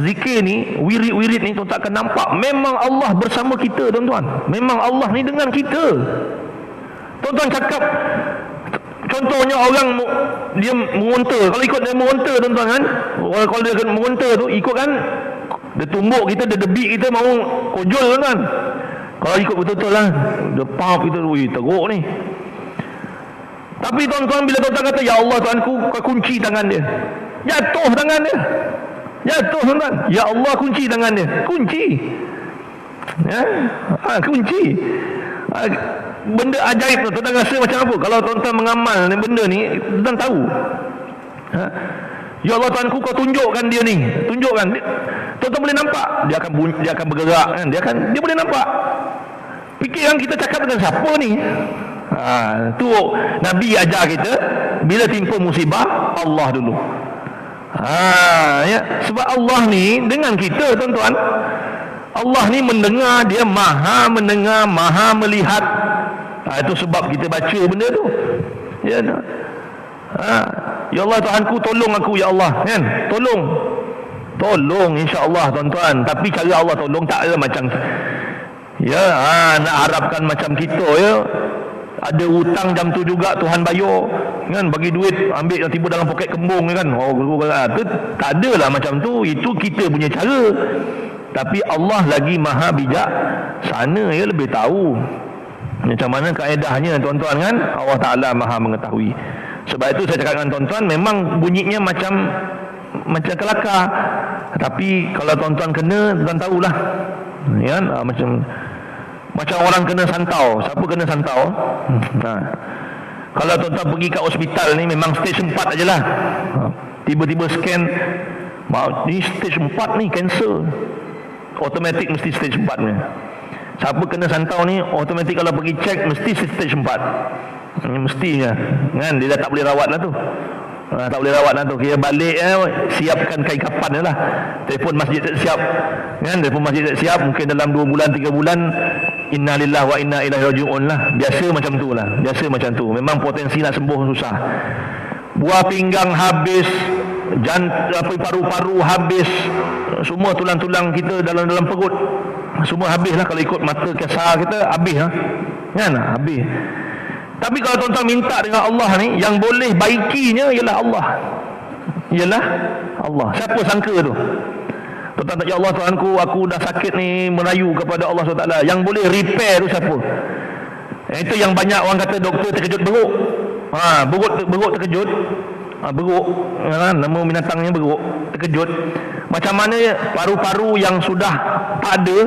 zikir ni, wirid-wirid ni, tuan-tuan akan nampak memang Allah bersama kita tuan-tuan. Memang Allah ni dengan kita. Tuan-tuan cakap, contohnya orang dia mengonta, kalau ikut dia mengonta tuan-tuan kan, kalau dia mengonta tu ikut kan, dia tumbuk kita, dia debik kita, mau kojol tuan-tuan. Kalau ikut betul-betul lah, dia pump kita, teruk ni. Tapi tuan-tuan, bila tuan-tuan kata ya Allah Tuhanku, kau kunci tangan dia, jatuh tangan dia, jatuh tuan-tuan. Ya Allah, kunci tangan dia, kunci. Ya, kunci. Benda ajaib tu, tuan-tuan rasa macam apa? Kalau tuan-tuan mengamal ni benda ni, tuan-tuan tahu. Ya Allah Tuhanku, kau tunjukkan dia ni, tunjukkan. Tuan-tuan boleh nampak, dia akan bergerak kan, dia boleh nampak. Fikirkan kita cakap dengan siapa ni? Tu Nabi ajar kita, bila timpa musibah, Allah dulu. Ya, sebab Allah ni dengan kita tuan-tuan. Allah ni mendengar, dia maha mendengar, maha melihat. Itu sebab kita baca benda tu. Ya, ya Allah Tuhanku, tolong aku ya Allah, kan? Tolong insya-Allah tuan-tuan. Tapi cara Allah tolong tak ada macam, ya, nak harapkan macam kita, ya. Ada hutang jam tu juga Tuhan bayar, kan, bagi duit ambil yang tiba dalam poket kembung kan. Tu tak adalah macam tu. Itu kita punya cara. Tapi Allah lagi maha bijak sana, ya, lebih tahu macam mana kaedahnya tuan-tuan kan. Allah Ta'ala maha mengetahui. Sebab itu saya cakap dengan tuan-tuan, memang bunyinya macam kelakar, tapi kalau tuan-tuan kena, tuan tahulah, ya, macam orang kena santau. Siapa kena santau? Kalau tuan-tuan pergi kat hospital ni, memang stage 4 ajalah. Tiba-tiba scan, ni stage 4 ni, kanser. Automatik mesti stage 4 ni. Siapa kena santau ni, automatik kalau pergi cek, mesti stage 4. Mestinya, kan, dia dah tak boleh rawat lah tu. Tak boleh rawat lah tu. Kira balik, siapkan kain kapan lah. Telefon masjid tak siap, kan, telefon masjid tak siap, mungkin dalam 2 bulan 3 bulan, inna lillahi wa inna ilaihi raji'un lah. Biasa macam tu lah, biasa macam tu. Memang potensi nak sembuh susah. Buah pinggang habis, paru-paru habis, semua tulang-tulang kita dalam perut semua habis lah. Kalau ikut mata kasar kita, habis lah, kan, habis. Tapi kalau tuan-tuan minta dengan Allah ni, yang boleh baikinya ialah Allah. Ialah Allah. Siapa sangka tu? Tuan-tuan tak, ya Allah Tuhanku, aku dah sakit ni, merayu kepada Allah SWT. Yang boleh repair tu siapa? Itu yang banyak orang kata doktor terkejut beruk. Beruk terkejut. Beruk, nama binatangnya beruk, terkejut. Macam mana paru-paru yang sudah tak ada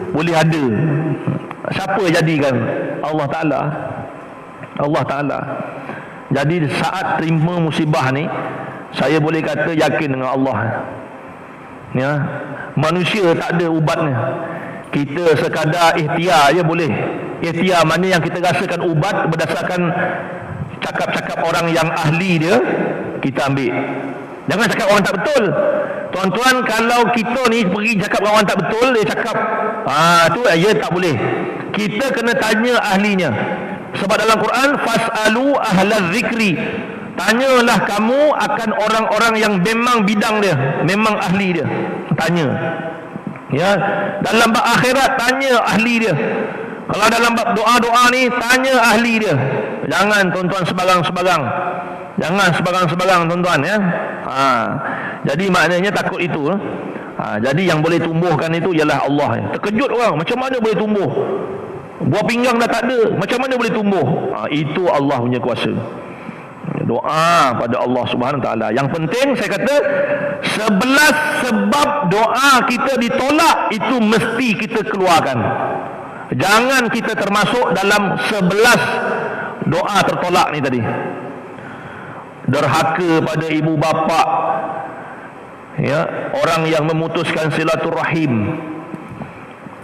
boleh ada? Siapa jadikan? Allah Ta'ala. Allah Ta'ala. Jadi saat terima musibah ni, saya boleh kata yakin dengan Allah. Ya, manusia tak ada ubatnya. Kita sekadar ikhtiar je boleh. Ikhtiar mana yang kita rasakan ubat berdasarkan cakap-cakap orang yang ahli dia, kita ambil. Jangan cakap orang tak betul. Tuan-tuan, kalau kita ni pergi cakap orang tak betul, dia cakap tu ya tak boleh. Kita kena tanya ahlinya. Sebab dalam Quran, fasalu ahlaz zikri, tanyalah kamu akan orang-orang yang memang bidang dia, memang ahli dia. Tanya. Ya, dalam bab akhirat tanya ahli dia. Kalau dalam bab doa-doa ni tanya ahli dia. Jangan tuan-tuan sebarang-sebarang. Jangan sebarang-sebarang tuan-tuan, ya. Jadi maknanya takut itu. Jadi yang boleh tumbuhkan itu ialah Allah. Terkejut orang, macam mana boleh tumbuh? Buah pinggang dah tak ada, macam mana boleh tumbuh? Itu Allah punya kuasa. Doa pada Allah Subhanahu Wa Taala. Yang penting saya kata 11 sebab doa kita ditolak itu mesti kita keluarkan. Jangan kita termasuk dalam 11 doa tertolak ni tadi. Derhaka pada ibu bapa, ya, orang yang memutuskan silaturahim,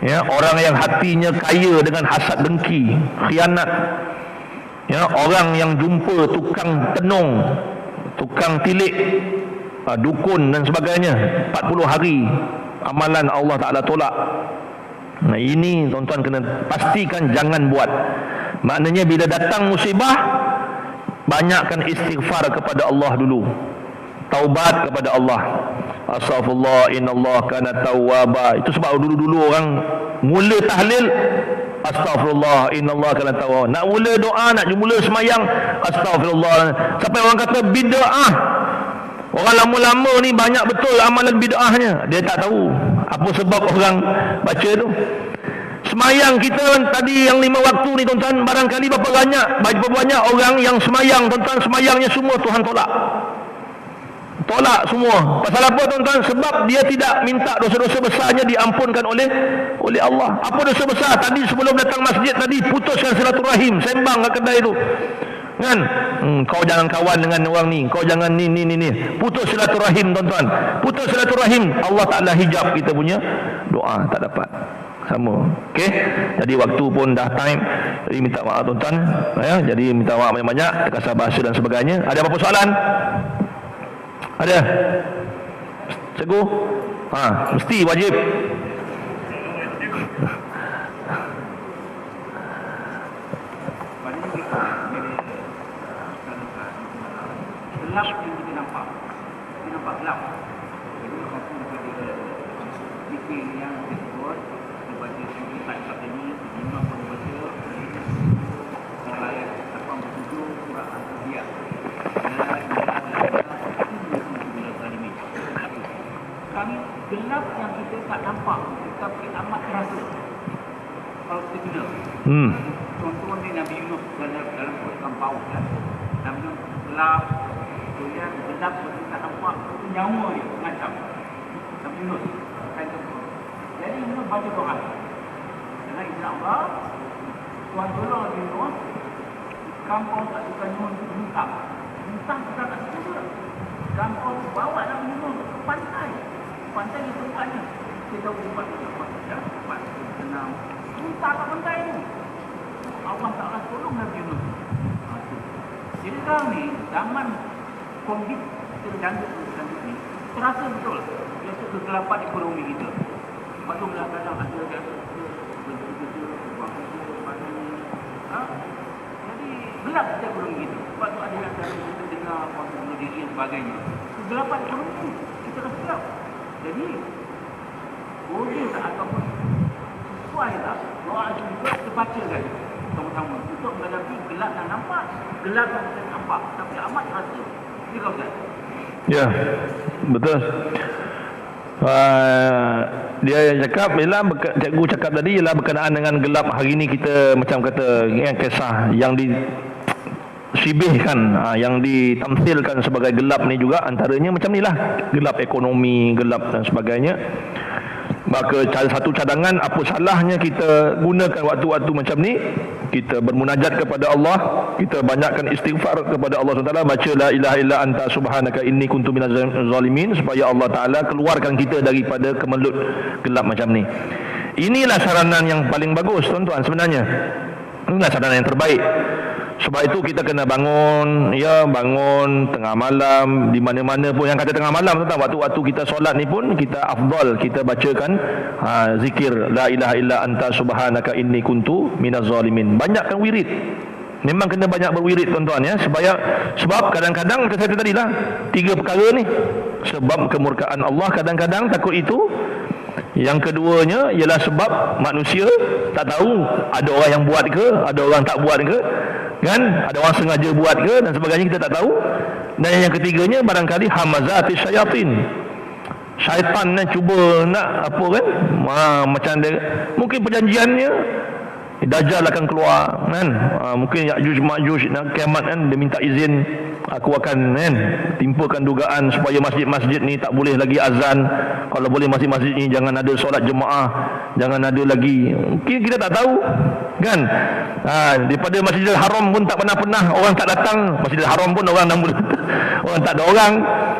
ya, orang yang hatinya kaya dengan hasad dengki, khianat, ya, orang yang jumpa tukang tenung, tukang tilik, dukun dan sebagainya, 40 hari amalan Allah Ta'ala tolak. Nah, ini tuan-tuan kena pastikan jangan buat. Maknanya bila datang musibah, banyakkan istighfar kepada Allah dulu, taubat kepada Allah. Astaghfirullah, innallaha kana tawwaba. Itu sebab dulu-dulu orang mula tahlil, astaghfirullah, innallaha kana tawwaba. Nak mula doa, nak mula semayang, astaghfirullah. Sampai orang kata bid'ah. Orang lama-lama ni banyak betul amalan bid'ahnya. Dia tak tahu apa sebab orang baca tu. Semayang kita tadi yang 5 waktu ni tuan-tuan, barangkali berapa banyak orang yang semayang tuan-tuan, semayangnya semua Tuhan tolak. Tolak semua. Pasal apa tuan-tuan? Sebab dia tidak minta dosa-dosa besarnya diampunkan oleh Allah. Apa dosa besar? Tadi sebelum datang masjid tadi putuskan silaturahim, sembang kat kedai tu. Kan? Kau jangan kawan dengan orang ni, kau jangan ni. Putus silaturahim tuan-tuan. Putus silaturahim, Allah Ta'ala hijab kita punya doa, tak dapat. Sama. Okey. Jadi waktu pun dah time. Jadi minta maaf tuan-tuan, ya. Jadi minta maaf banyak-banyak, terkasar bahasa dan sebagainya. Ada apa-apa soalan? Ada? Cikgu? Mesti wajib. Gelap yang kita nampak gelap. Jadi satu daripada fikir yang disebut dibaca sifat ini, lima pun dibaca ayat 87 surah Al-Anbiya. Kami gelap yang kita tak nampak, tetapi amat terasa. Kalau kita kena contoh ni Nabi Yunus dalam Quran Paus kan. Nabi Yunus gelap, kemudian gelap kita tak nampak, itu nyawa dia mengancam. Nabi Yunus jadi Yunus baca doa dengan izin Allah, Tuhan tolong Nabi Yunus. Kampung tak suka Yunus muntah kita tak suka. Kampung bawa Nabi Yunus ke pantai di tempatnya. Kita tahu tempat senam muntah kat pantai tu. Allah Ta'ala tolong Nabi Yunus. Jadi sekarang ni zaman kondisi terjangkit ni terasa betul iaitu kegelapan ekonomi kita. Sebab tu kadang-kadang ada biasa kerja buang kerja pagi. Jadi gelap setiap ekonomi kita. Sebab tu ada yang kita dengar waktu bunuh diri dan sebagainya. Kegelapan ekonomi ni kita rasa gelap. Jadi boleh tak ataupun sesuai tak doa itu juga terbaca kan sama-sama untuk menghadapi gelap yang nampak, gelap yang tidak nampak tapi amat terasa. Ini kau Ustaz. Ya, betul. Dia cakap cikgu cakap tadi ialah berkenaan dengan gelap hari ni kita macam kata yang kisah yang disibihkan, yang ditamsilkan sebagai gelap ni juga antaranya macam ni lah, gelap ekonomi, gelap dan sebagainya. Maka satu cadangan, apa salahnya kita gunakan waktu-waktu macam ni, kita bermunajat kepada Allah, kita banyakkan istighfar kepada Allah SWT, baca la ilaha illa anta subhanaka inni kuntu minaz zalimin, supaya Allah Ta'ala keluarkan kita daripada kemelut gelap macam ni. Inilah saranan yang paling bagus tuan-tuan sebenarnya. Inilah saranan yang terbaik. Sebab itu kita kena bangun, bangun tengah malam, di mana-mana pun. Yang kata tengah malam tuan, waktu-waktu kita solat ni pun kita afdal kita bacakan zikir la ilaha illa anta subhanaka inni kuntu minaz zalimin. Banyakkan wirid. Memang kena banyak berwirid tuan-tuan ya, sebab kadang-kadang kata saya tadi lah, 3 perkara ni. Sebab kemurkaan Allah kadang-kadang takut itu. Yang keduanya ialah sebab manusia tak tahu ada orang yang buat ke, ada orang tak buat ke, kan? Ada orang sengaja buat ke dan sebagainya, kita tak tahu. Dan yang ketiganya barangkali hamazati syayatin. Syaitan yang cuba nak apa kan? Macam dia, mungkin perjanjiannya Dajjal akan keluar kan, mungkin Ya'juj Ma'juj nak kiamat kan, dia minta izin, aku akan kan timpakan dugaan supaya masjid-masjid ni tak boleh lagi azan, kalau boleh masjid-masjid ni jangan ada solat jemaah, jangan ada lagi, mungkin kita tak tahu kan. Daripada Masjidil Haram pun tak pernah orang tak datang, Masjidil Haram pun orang orang tak ada orang,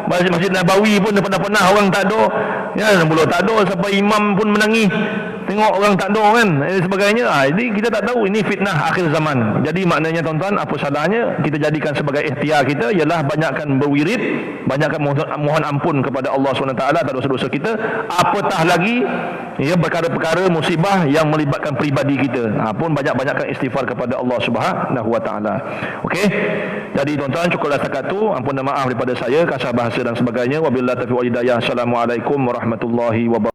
Masjid Nabawi pun pernah orang tak ada, mula tak ada sampai imam pun menangis tengok orang tak ada kan, sebagainya. Jadi kita tak tahu, ini fitnah akhir zaman. Jadi maknanya tuan-tuan, apa salahnya kita jadikan sebagai ikhtiar kita ialah banyakkan berwirid, banyakkan mohon ampun kepada Allah SWT atas dosa-dosa kita, apatah lagi perkara-perkara musibah yang melibatkan peribadi kita, pun banyak-banyakkan istighfar kepada Allah SWT. Okey, jadi tuan-tuan cukuplah setakat tu. Ampun dan maaf daripada saya kasar bahasa dan sebagainya. Wabillahi taufiq wal hidayah. Assalamualaikum warahmatullahi wabarakatuh.